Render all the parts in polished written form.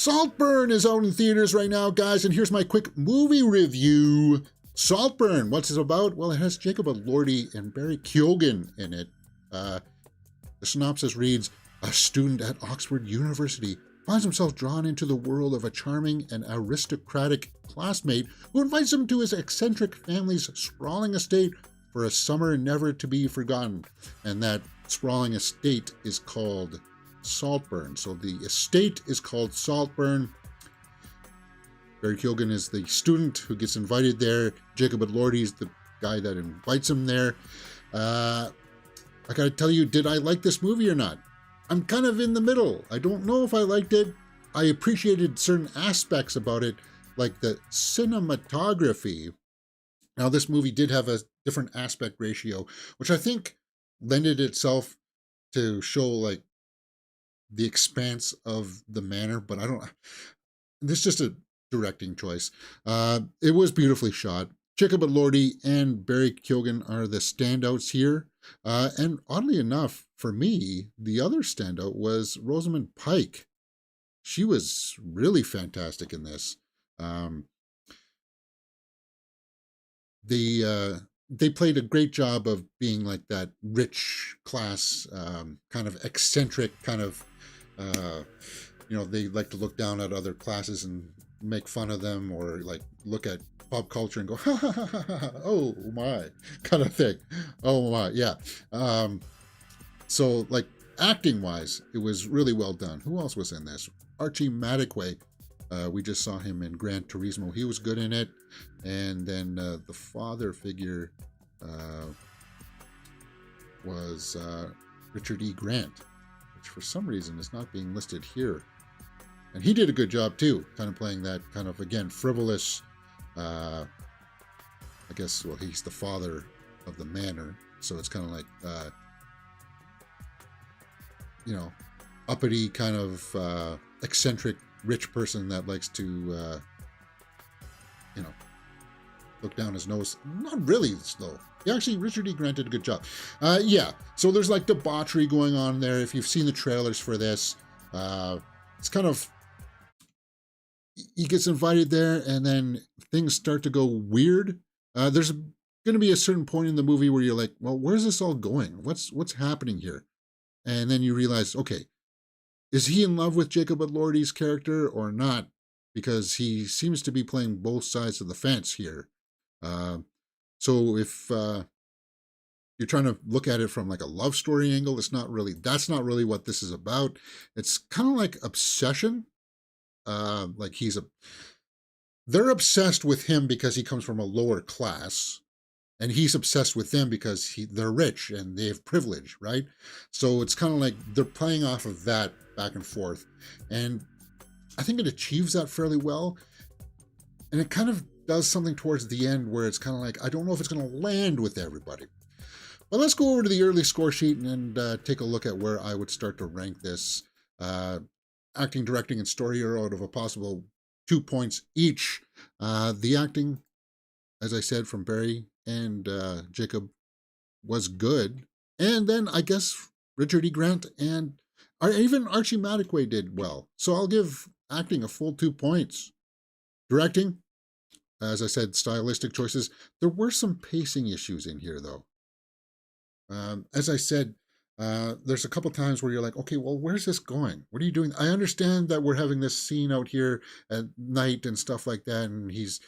Saltburn is out in theaters right now, guys, and here's my quick movie review. Saltburn, what's it about? Well, it has Jacob Elordia and Barry Keoghan in it. The synopsis reads, a student at Oxford University finds himself drawn into the world of a charming and aristocratic classmate who invites him to his eccentric family's sprawling estate for a summer never to be forgotten. And that sprawling estate is called Saltburn. So the estate is called Saltburn. Barry Keoghan is the student who gets invited there. Jacob Elordia is the guy that invites him there. I gotta tell you, did I like this movie or not? I'm kind of in the middle. I don't know if I liked it. I appreciated certain aspects about it, like the cinematography. Now, this movie did have a different aspect ratio, which I think lended itself to show like the expanse of the manor, but I don't, this is just a directing choice. It was beautifully shot. Jacob Elordia and Barry Keoghan are the standouts here. And oddly enough, for me, the other standout was Rosamund Pike. She was really fantastic in this. They played a great job of being like that rich class, kind of eccentric, kind of, they like to look down at other classes and make fun of them, or like look at pop culture and go, ha ha ha ha, ha, oh my, kind of thing. Oh my, yeah. So like acting wise, it was really well done. Who else was in this? Archie Madekwe. We just saw him in Gran Turismo. He was good in it. And then the father figure was Richard E. Grant, which for some reason is not being listed here. And he did a good job too, kind of playing that kind of, again, frivolous, I guess, well, he's the father of the manor. So it's kind of like, uppity kind of eccentric rich person that likes to, look down his nose. Not really, though. Actually, Richard E. Grant did a good job. Yeah, so there's like debauchery going on there. If you've seen the trailers for this, it's kind of, he gets invited there and then things start to go weird. There's going to be a certain point in the movie where you're like, well, where's this all going? What's happening here? And then you realize, okay, is he in love with Jacob Elordia's character or not? Because he seems to be playing both sides of the fence here. So if you're trying to look at it from like a love story angle, that's not really what this is about. It's kind of like obsession. Like they're obsessed with him because he comes from a lower class, and he's obsessed with them because they're rich and they have privilege, right? So it's kind of like they're playing off of that back and forth. And I think it achieves that fairly well. And it kind of does something towards the end where it's kind of like, I don't know if it's going to land with everybody. But let's go over to the early score sheet and take a look at where I would start to rank this. Acting, directing, and story are out of a possible 2 points each. The acting, as I said, from Barry and Jacob was good. And then I guess Richard E. Grant and even Archie Madekwe did well. So I'll give acting a full 2 points. Directing, as I said, stylistic choices. There were some pacing issues in here, though. As I said, there's a couple times where you're like, okay, well, where's this going? What are you doing? I understand that we're having this scene out here at night and stuff like that, and he's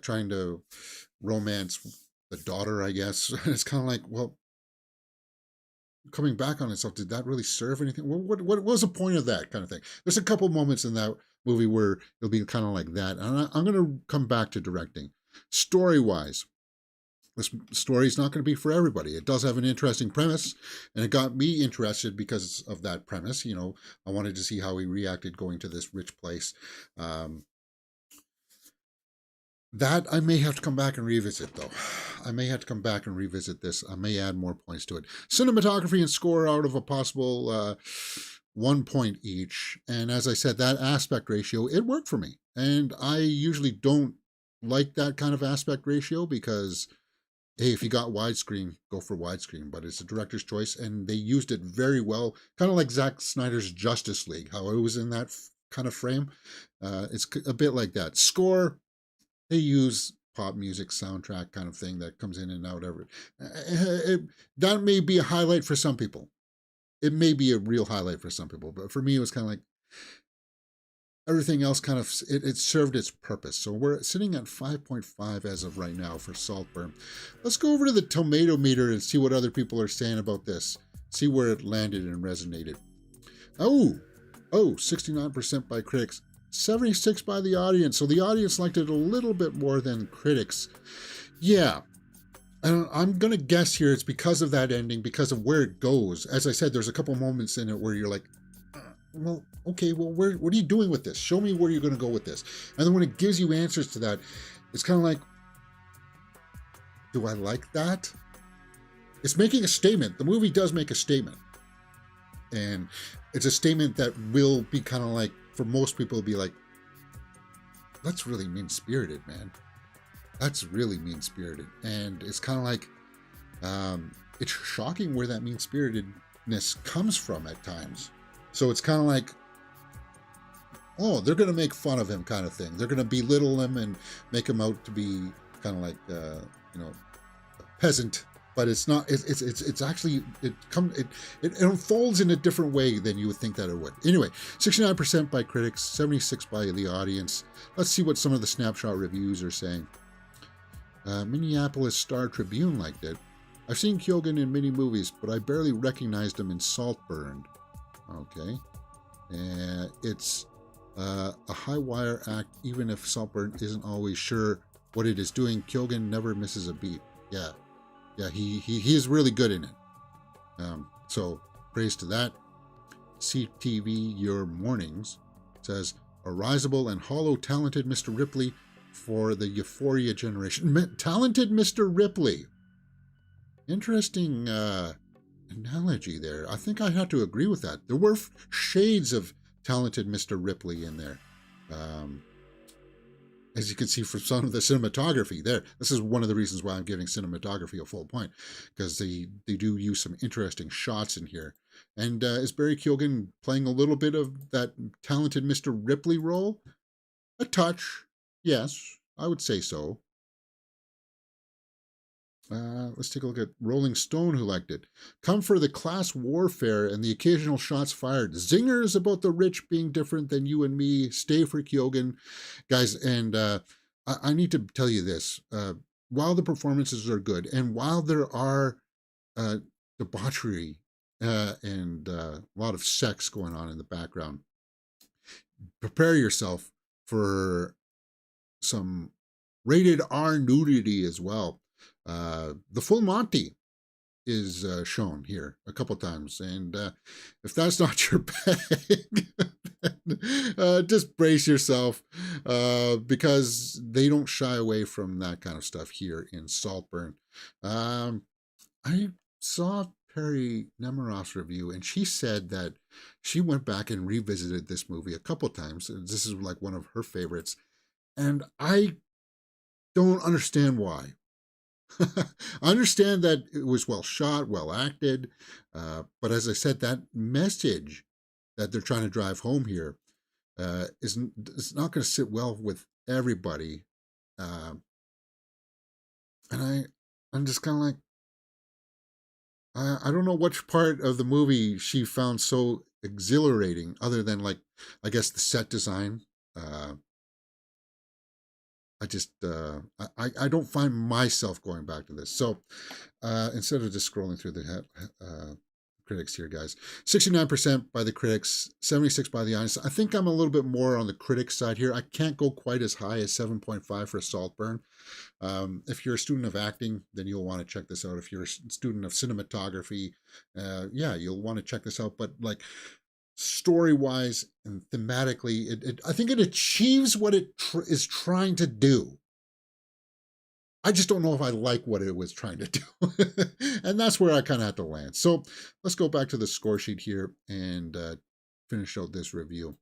trying to romance the daughter, I guess. It's kind of like, well, coming back on itself, did that really serve anything? What was the point of that kind of thing? There's a couple moments in that movie where it'll be kind of like that. And I'm going to come back to directing. Story-wise, this story's not going to be for everybody. It does have an interesting premise, and it got me interested because of that premise. I wanted to see how he reacted going to this rich place. That I may have to come back and revisit, though. I may have to come back and revisit this. I may add more points to it. Cinematography and score out of a possible 1 point each. And as I said, that aspect ratio, it worked for me. And I usually don't like that kind of aspect ratio because, hey, if you got widescreen, go for widescreen. But it's a director's choice, and they used it very well. Kind of like Zack Snyder's Justice League, how it was in that kind of frame. It's a bit like that. Score, they use pop music soundtrack kind of thing that comes in and out every. That may be a highlight for some people. It may be a real highlight for some people, but for me, it was kind of like everything else kind of, it served its purpose. So we're sitting at 5.5 as of right now for Saltburn. Let's go over to the tomato meter and see what other people are saying about this. See where it landed and resonated. Oh, 69% by critics, 76 by the audience. So the audience liked it a little bit more than critics. Yeah. And I'm going to guess here it's because of that ending, because of where it goes. As I said, there's a couple moments in it where you're like, well, okay, well, what are you doing with this? Show me where you're going to go with this. And then when it gives you answers to that, it's kind of like, do I like that? It's making a statement. The movie does make a statement. And it's a statement that will be kind of like, for most people, be like, that's really mean-spirited, man. That's really mean-spirited. And it's kind of like, it's shocking where that mean-spiritedness comes from at times. So it's kind of like, oh, they're going to make fun of him kind of thing. They're going to belittle him and make him out to be kind of like, a peasant. But it's not, it's actually, it unfolds in a different way than you would think that it would. Anyway, 69% by critics, 76% by the audience. Let's see what some of the snapshot reviews are saying. Minneapolis Star Tribune liked it. I've seen Keoghan in many movies, but I barely recognized him in Saltburn. Okay. It's a high wire act, even if Saltburn isn't always sure what it is doing. Keoghan never misses a beat. Yeah, he is really good in it. So praise to that. CTV Your Mornings says, a risible and hollow talented Mr. Ripley for the Euphoria generation. Talented Mr. Ripley. Interesting analogy there. I think I have to agree with that. There were shades of talented Mr. Ripley in there. As you can see from some of the cinematography there. This is one of the reasons why I'm giving cinematography a full point, because they do use some interesting shots in here. And is Barry Keoghan playing a little bit of that talented Mr. Ripley role? A touch. Yes, I would say so. Let's take a look at Rolling Stone, who liked it. Come for the class warfare and the occasional shots fired. Zingers about the rich being different than you and me. Stay for Keoghan. Guys, and I need to tell you this. While the performances are good, and while there are debauchery and a lot of sex going on in the background, prepare yourself for some rated R nudity as well. The full Monty is shown here a couple times, and if that's not your bag, then, just brace yourself, because they don't shy away from that kind of stuff here in Saltburn. I saw Perry Nemiroff's review, and she said that she went back and revisited this movie a couple times. This is like one of her favorites, and I don't understand why. I understand that it was well shot, well acted, but as I said, that message that they're trying to drive home here it's not going to sit well with everybody, and I'm just kind of like, I don't know which part of the movie she found so exhilarating, other than, like, I guess the set design. I just, I don't find myself going back to this. So instead of just scrolling through the critics here, guys, 69% by the critics, 76% by the audience. I think I'm a little bit more on the critics side here. I can't go quite as high as 7.5 for Saltburn. If you're a student of acting, then you'll want to check this out. If you're a student of cinematography, yeah, you'll want to check this out. But like, story-wise and thematically, I think it achieves what it is trying to do. I just don't know if I like what it was trying to do. And that's where I kind of have to land. So let's go back to the score sheet here and finish out this review.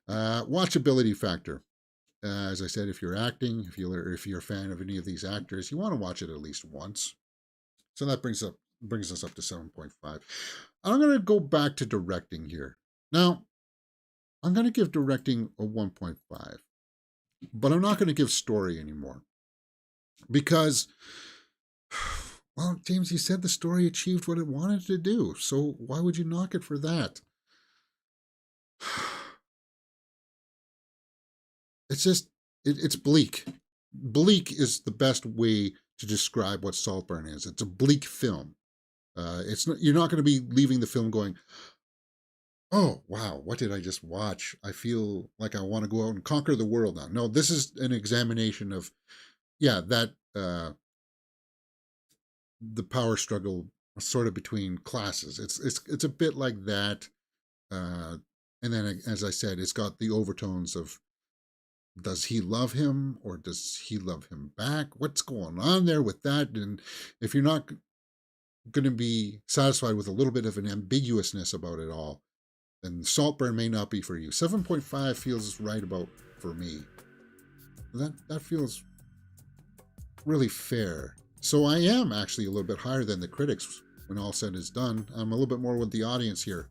Watchability factor. As I said, if you're acting, if you're a fan of any of these actors, you want to watch it at least once. So that brings us up to 7.5. I'm going to go back to directing here. Now, I'm going to give directing a 1.5, but I'm not going to give story anymore because, well, James, you said the story achieved what it wanted to do, so why would you knock it for that? It's just, it's bleak. Bleak is the best way to describe what Saltburn is. It's a bleak film. It's not, you're not going to be leaving the film going, oh, wow, what did I just watch? I feel like I want to go out and conquer the world now. No, this is an examination of, yeah, that the power struggle sort of between classes. It's a bit like that. Uh, and then, as I said, it's got the overtones of, does he love him or does he love him back? What's going on there with that? And if you're not going to be satisfied with a little bit of an ambiguousness about it all, then Saltburn may not be for you. 7.5 feels right about for me. That feels really fair. So I am actually a little bit higher than the critics when all said is done. I'm a little bit more with the audience here.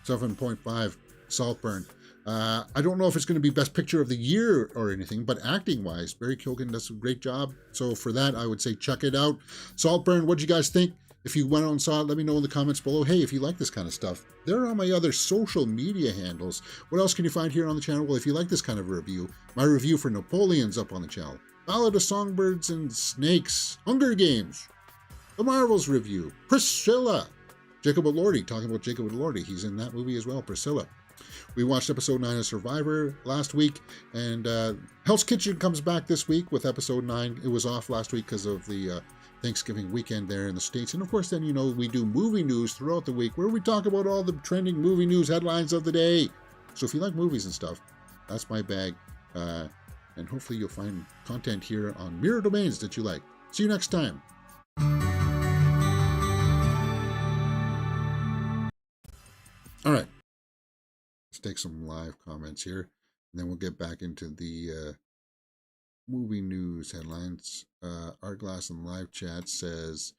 7.5 Saltburn. I don't know if it's going to be Best Picture of the Year or anything, but acting-wise, Barry Keoghan does a great job. So for that, I would say check it out. Saltburn, what'd you guys think? If you went out and saw it, let me know in the comments below. Hey, if you like this kind of stuff, there are my other social media handles. What else can you find here on the channel? Well, if you like this kind of review, my review for Napoleon's up on the channel. Ballad of Songbirds and Snakes, Hunger Games, The Marvels review, Priscilla, Jacob Elordia, talking about Jacob Elordia. He's in that movie as well, Priscilla. We watched episode 9 of Survivor last week, and Hell's Kitchen comes back this week with episode 9. It was off last week because of the Thanksgiving weekend there in the States. And of course, then, you know, we do movie news throughout the week where we talk about all the trending movie news headlines of the day. So if you like movies and stuff, that's my bag. And hopefully you'll find content here on Mirror Domains that you like. See you next time. All right. Let's take some live comments here, and then we'll get back into the movie news headlines. Artglass in live chat says,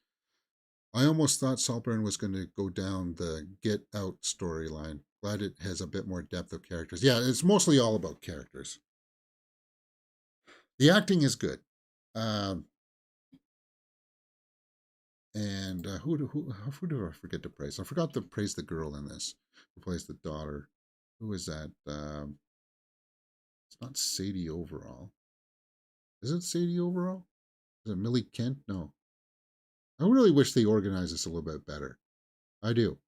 I almost thought Saltburn was going to go down the Get Out storyline. Glad it has a bit more depth of characters. Yeah, it's mostly all about characters. The acting is good. And who do I forget to praise? I forgot to praise the girl in this who plays the daughter. Who is that? It's not Sadie Overall. Is it Sadie Overall? Is it Millie Kent? No. I really wish they organized this a little bit better. I do.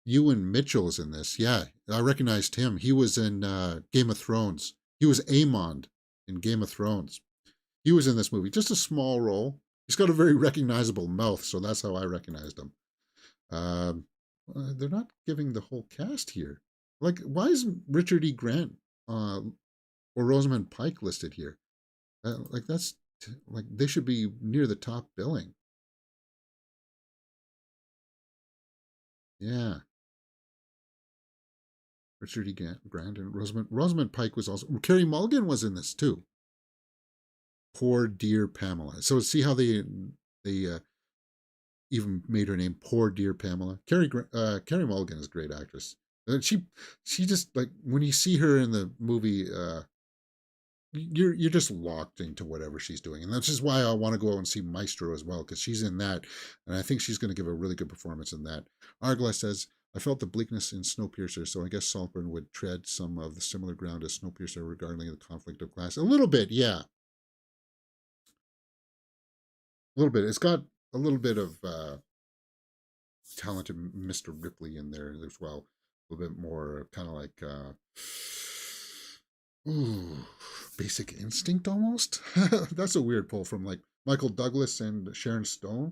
Ewan Mitchell is in this. Yeah, I recognized him. He was in Game of Thrones. He was Aemond in Game of Thrones. He was in this movie. Just a small role. He's got a very recognizable mouth, so that's how I recognized him. They're not giving the whole cast here. Like, why isn't Richard E. Grant or Rosamund Pike listed here? Like, that's like they should be near the top billing. Yeah. Richard E. Grant and Rosamund Pike was also. Carey Mulligan was in this too. Poor dear Pamela. So see how they even made her name Poor Dear Pamela. Carey Mulligan is a great actress. And she just, like, when you see her in the movie, you're just locked into whatever she's doing. And that's just why I want to go out and see Maestro as well, because she's in that, and I think she's going to give a really good performance in that. Arglass says, I felt the bleakness in Snowpiercer, so I guess Saltburn would tread some of the similar ground as Snowpiercer regarding the conflict of class. A little bit, yeah. A little bit. It's got a little bit of talented Mr. Ripley in there as well. A little bit more kind of like ooh, Basic Instinct almost. That's a weird pull from like Michael Douglas and Sharon Stone.